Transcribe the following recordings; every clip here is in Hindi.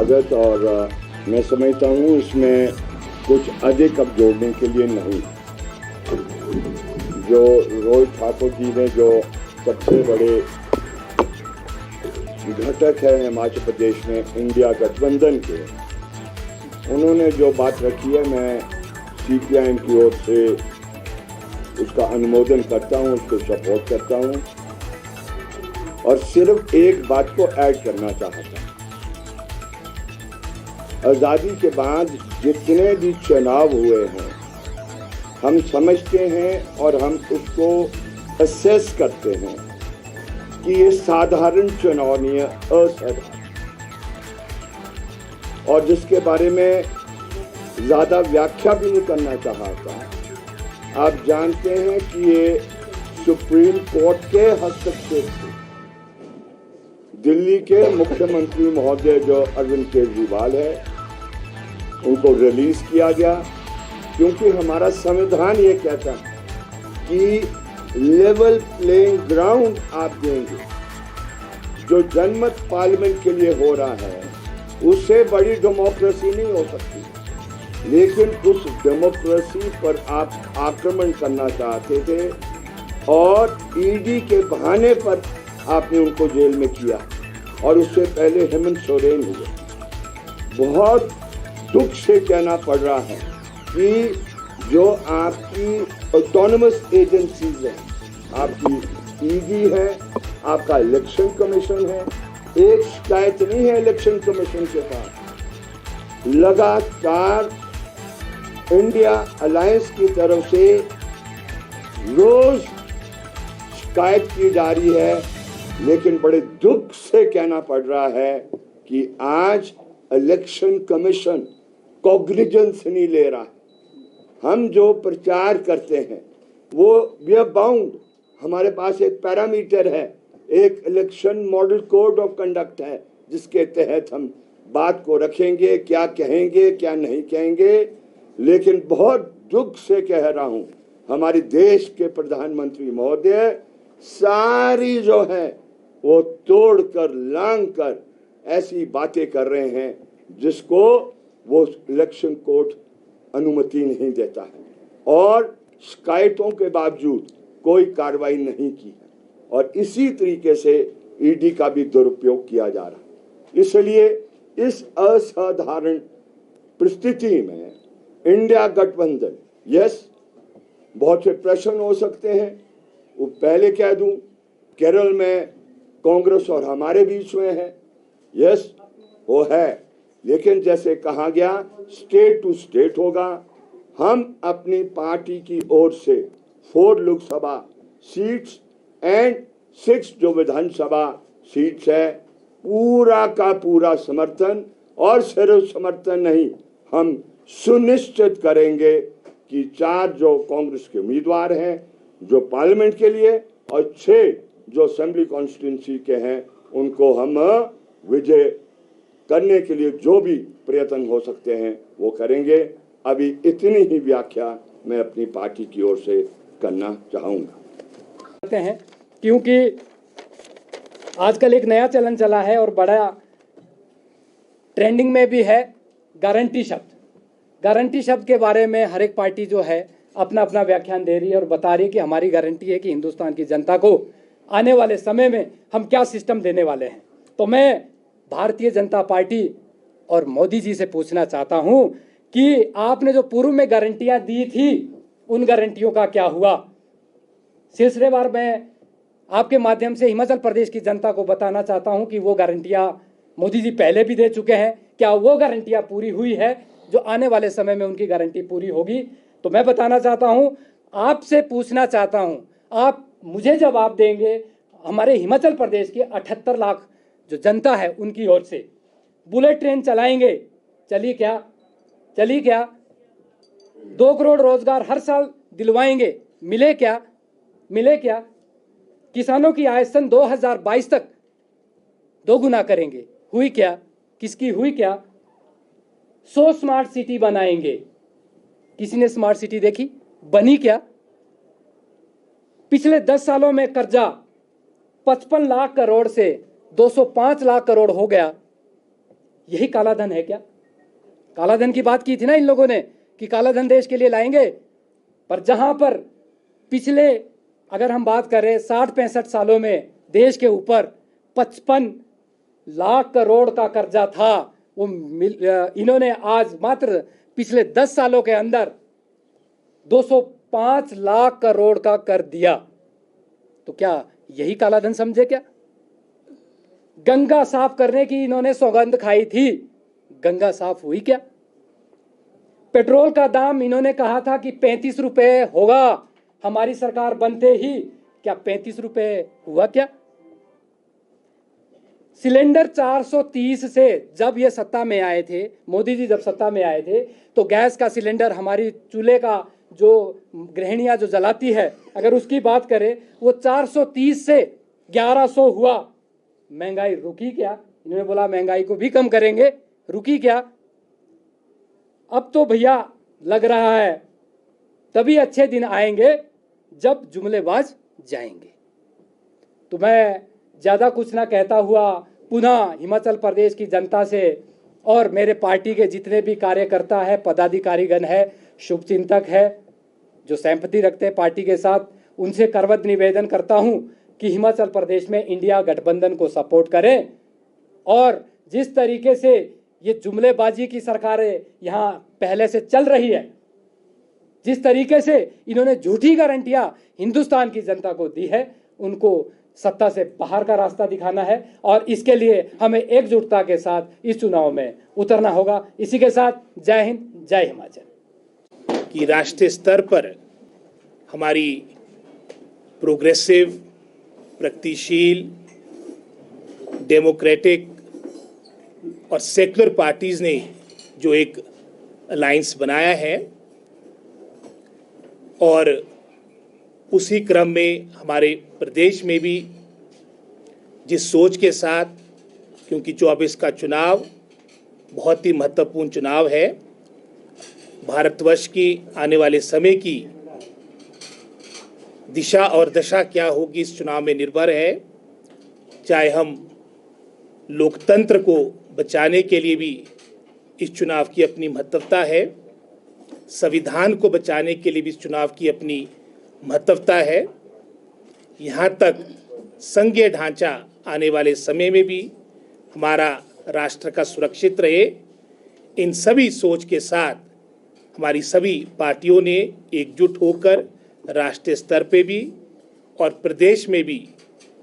स्वागत। और मैं समझता हूँ इसमें कुछ अधिक अब जोड़ने के लिए नहीं। जो रोहित ठाकुर जी ने जो सबसे बड़े घटक है हिमाचल प्रदेश में इंडिया गठबंधन के, उन्होंने जो बात रखी है, मैं CPIM की ओर से उसका अनुमोदन करता हूँ, उसको सपोर्ट करता हूँ। और सिर्फ एक बात को ऐड करना चाहता हूँ, आज़ादी के बाद जितने भी चुनाव हुए हैं, हम समझते हैं और हम उसको असेस करते हैं कि ये साधारण चुनाव नहीं है, असाधारण, और जिसके बारे में ज़्यादा व्याख्या भी नहीं करना चाहता। आप जानते हैं कि ये सुप्रीम कोर्ट के हस्तक्षेप से दिल्ली के मुख्यमंत्री महोदय जो अरविंद केजरीवाल है, उनको रिलीज किया गया, क्योंकि हमारा संविधान ये कहता है कि लेवल प्लेइंग ग्राउंड आप देंगे। जो जनमत पार्लियामेंट के लिए हो रहा है, उससे बड़ी डेमोक्रेसी नहीं हो सकती, लेकिन उस डेमोक्रेसी पर आप आक्रमण करना चाहते थे और ईडी के बहाने पर आपने उनको जेल में किया। और उससे पहले हेमंत सोरेन हुए। बहुत दुख से कहना पड़ रहा है कि जो आपकी ऑटोनमस एजेंसीज हैं, आपकी ईडी है, आपका इलेक्शन कमीशन है, एक शिकायत नहीं है इलेक्शन कमीशन के पास। लगातार इंडिया अलायंस की तरफ से रोज शिकायत की जा रही है, लेकिन बड़े दुख से कहना पड़ रहा है कि आज इलेक्शन कमीशन कॉग्निजेंस नहीं ले रहा। हम जो प्रचार करते हैं वो वी आर बाउंड, हमारे पास एक पैरामीटर है, एक election model code of conduct है, जिसके तहत हम बात को रखेंगे, क्या कहेंगे क्या नहीं कहेंगे। लेकिन बहुत दुख से कह रहा हूं, हमारे देश के प्रधानमंत्री महोदय सारी जो है वो तोड़कर लांग कर ऐसी बातें कर रहे हैं जिसको वो इलेक्शन कोर्ट अनुमति नहीं देता है, और शिकायतों के बावजूद कोई कार्रवाई नहीं की है। और इसी तरीके से ईडी का भी दुरुपयोग किया जा रहा है। इसलिए इस असाधारण परिस्थिति में इंडिया गठबंधन, यस, बहुत से प्रश्न हो सकते हैं। वो पहले कह दूं, केरल में कांग्रेस और हमारे बीच में है, यस वो है, लेकिन जैसे कहा गया स्टेट टू स्टेट होगा। हम अपनी पार्टी की ओर से 4 लोकसभा सीट्स एंड 6 जो विधानसभा सीट्स है, पूरा का पूरा समर्थन, और सिर्फ समर्थन नहीं, हम सुनिश्चित करेंगे कि 4 जो कांग्रेस के उम्मीदवार हैं जो पार्लियामेंट के लिए, और 6 जो असेंबली कॉन्स्टिट्यूंसी के हैं, उनको हम विजय करने के लिए जो भी प्रयत्न हो सकते हैं वो करेंगे। अभी इतनी ही व्याख्या मैं अपनी पार्टी की ओर से करना चाहूँगा। हैं क्योंकि आजकल एक नया चलन चला है और बड़ा ट्रेंडिंग में भी है, गारंटी शब्द। गारंटी शब्द के बारे में हर एक पार्टी जो है अपना अपना व्याख्यान दे रही है और बता रही है कि हमारी गारंटी है कि हिंदुस्तान की जनता को आने वाले समय में हम क्या सिस्टम देने वाले हैं। तो मैं भारतीय जनता पार्टी और मोदी जी से पूछना चाहता हूं कि आपने जो पूर्व में गारंटियां दी थी, उन गारंटियों का क्या हुआ। सिलसिलेवार मैं आपके माध्यम से हिमाचल प्रदेश की जनता को बताना चाहता हूं कि वो गारंटियां मोदी जी पहले भी दे चुके हैं, क्या वो गारंटियां पूरी हुई है, जो आने वाले समय में उनकी गारंटी पूरी होगी। तो मैं बताना चाहता हूं, आपसे पूछना चाहता हूं, आप मुझे जवाब देंगे हमारे हिमाचल प्रदेश के 78 लाख जो जनता है उनकी ओर से। बुलेट ट्रेन चलाएंगे, चली क्या 2 करोड़ रोजगार हर साल दिलवाएंगे, मिले क्या। किसानों की आय सन 2022 तक 2 गुना करेंगे, हुई क्या, किसकी हुई क्या। 100 स्मार्ट सिटी बनाएंगे, किसी ने स्मार्ट सिटी देखी, बनी क्या। पिछले 10 सालों में कर्जा 55 लाख करोड़ से 205 लाख करोड़ हो गया। यही काला धन है क्या? काला धन की बात की थी ना इन लोगों ने कि काला धन देश के लिए लाएंगे, पर जहां पर पिछले अगर हम बात करें 60-65 सालों में देश के ऊपर 55 लाख करोड़ का कर्जा था, वो इन्होंने आज मात्र पिछले 10 सालों के अंदर 205 लाख करोड़ का कर दिया। तो क्या यही काला धन समझे क्या? गंगा साफ करने की इन्होंने सौगंध खाई थी, गंगा साफ हुई क्या? पेट्रोल का दाम इन्होंने कहा था कि 35 रुपए होगा हमारी सरकार बनते ही, क्या 35 रुपए हुआ क्या? सिलेंडर 430 से जब ये सत्ता में आए थे, मोदी जी जब सत्ता में आए थे, तो गैस का सिलेंडर हमारी चूल्हे का जो गृहिणियां जो जलाती है, अगर उसकी बात करें, वो 430 से 1100 हुआ। महंगाई रुकी क्या? इन्होंने बोला महंगाई को भी कम करेंगे, रुकी क्या? अब तो भैया लग रहा है तभी अच्छे दिन आएंगे जब जुमलेबाज जाएंगे। तो मैं ज़्यादा कुछ ना कहता हुआ पुनः हिमाचल प्रदेश की जनता से और मेरे पार्टी के जितने भी कार्यकर्ता है, पदाधिकारीगण है, शुभचिंतक है, जो सहमति रखते हैं पार्टी के साथ, उनसे करवत निवेदन करता हूं कि हिमाचल प्रदेश में इंडिया गठबंधन को सपोर्ट करें। और जिस तरीके से ये जुमलेबाजी की सरकारें यहाँ पहले से चल रही है, जिस तरीके से इन्होंने झूठी गारंटियां हिंदुस्तान की जनता को दी है, उनको सत्ता से बाहर का रास्ता दिखाना है और इसके लिए हमें एकजुटता के साथ इस चुनाव में उतरना होगा। इसी के साथ जय हिंद, जय हिमाचल। कि राष्ट्रीय स्तर पर हमारी प्रोग्रेसिव, प्रगतिशील, डेमोक्रेटिक और सेक्युलर पार्टीज़ ने जो एक अलायंस बनाया है, और उसी क्रम में हमारे प्रदेश में भी जिस सोच के साथ, क्योंकि 24 का चुनाव बहुत ही महत्वपूर्ण चुनाव है, भारतवर्ष की आने वाले समय की दिशा और दशा क्या होगी इस चुनाव में निर्भर है। चाहे हम लोकतंत्र को बचाने के लिए भी इस चुनाव की अपनी महत्वता है, संविधान को बचाने के लिए भी इस चुनाव की अपनी महत्वता है, यहाँ तक संघीय ढांचा आने वाले समय में भी हमारा राष्ट्र का सुरक्षित रहे। इन सभी सोच के साथ हमारी सभी पार्टियों ने एकजुट होकर राष्ट्रीय स्तर पे भी और प्रदेश में भी,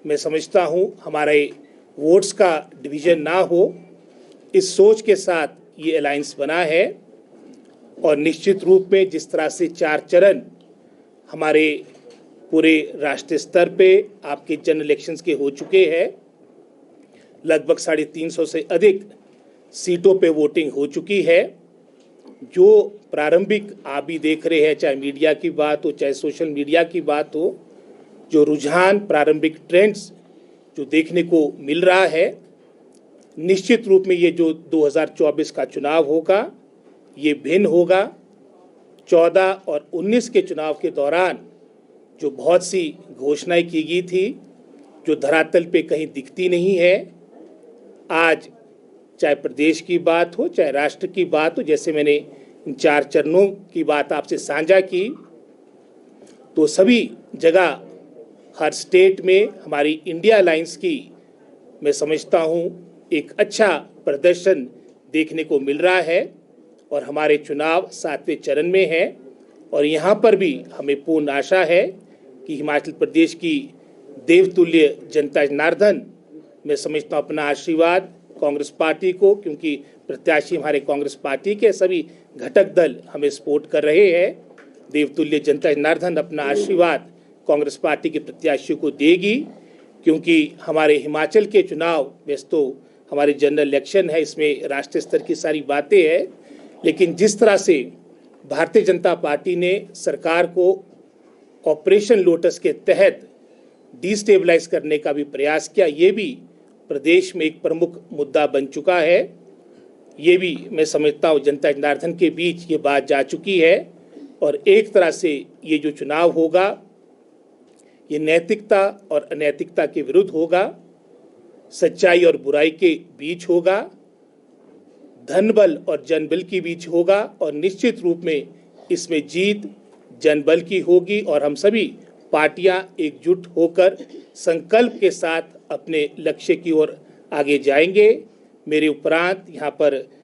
मैं समझता हूँ हमारे वोट्स का डिवीज़न ना हो, इस सोच के साथ ये अलायंस बना है। और निश्चित रूप में जिस तरह से 4 चरण हमारे पूरे राष्ट्रीय स्तर पे आपके जनरल इलेक्शंस के हो चुके हैं, लगभग 350 से अधिक सीटों पे वोटिंग हो चुकी है। जो प्रारंभिक आप भी देख रहे हैं, चाहे मीडिया की बात हो, चाहे सोशल मीडिया की बात हो, जो रुझान, प्रारंभिक ट्रेंड्स जो देखने को मिल रहा है, निश्चित रूप में ये जो 2024 का चुनाव होगा ये भिन्न होगा। 14 और 19 के चुनाव के दौरान जो बहुत सी घोषणाएं की गई थी, जो धरातल पे कहीं दिखती नहीं है, आज चाहे प्रदेश की बात हो, चाहे राष्ट्र की बात हो, जैसे मैंने इन 4 चरणों की बात आपसे साझा की, तो सभी जगह हर स्टेट में हमारी इंडिया अलायंस की, मैं समझता हूँ, एक अच्छा प्रदर्शन देखने को मिल रहा है। और हमारे चुनाव 7वें चरण में है और यहाँ पर भी हमें पूर्ण आशा है कि हिमाचल प्रदेश की देवतुल्य जनता जनार्दन, मैं समझता हूँ, अपना आशीर्वाद कांग्रेस पार्टी को, क्योंकि प्रत्याशी हमारे कांग्रेस पार्टी के सभी घटक दल हमें सपोर्ट कर रहे हैं, देवतुल्य जनता जनार्दन अपना आशीर्वाद कांग्रेस पार्टी के प्रत्याशियों को देगी। क्योंकि हमारे हिमाचल के चुनाव, वैसे तो हमारे जनरल इलेक्शन है, इसमें राष्ट्रीय स्तर की सारी बातें हैं, लेकिन जिस तरह से भारतीय जनता पार्टी ने सरकार को ऑपरेशन लोटस के तहत डिस्टेबलाइज करने का भी प्रयास किया, ये भी प्रदेश में एक प्रमुख मुद्दा बन चुका है। ये भी मैं समझता हूँ जनता जनार्दन के बीच ये बात जा चुकी है। और एक तरह से ये जो चुनाव होगा ये नैतिकता और अनैतिकता के विरुद्ध होगा, सच्चाई और बुराई के बीच होगा, धनबल और जनबल के बीच होगा और निश्चित रूप में इसमें जीत जनबल की होगी और हम सभी पार्टियां एकजुट होकर संकल्प के साथ अपने लक्ष्य की ओर आगे जाएंगे। मेरे उपरांत यहाँ पर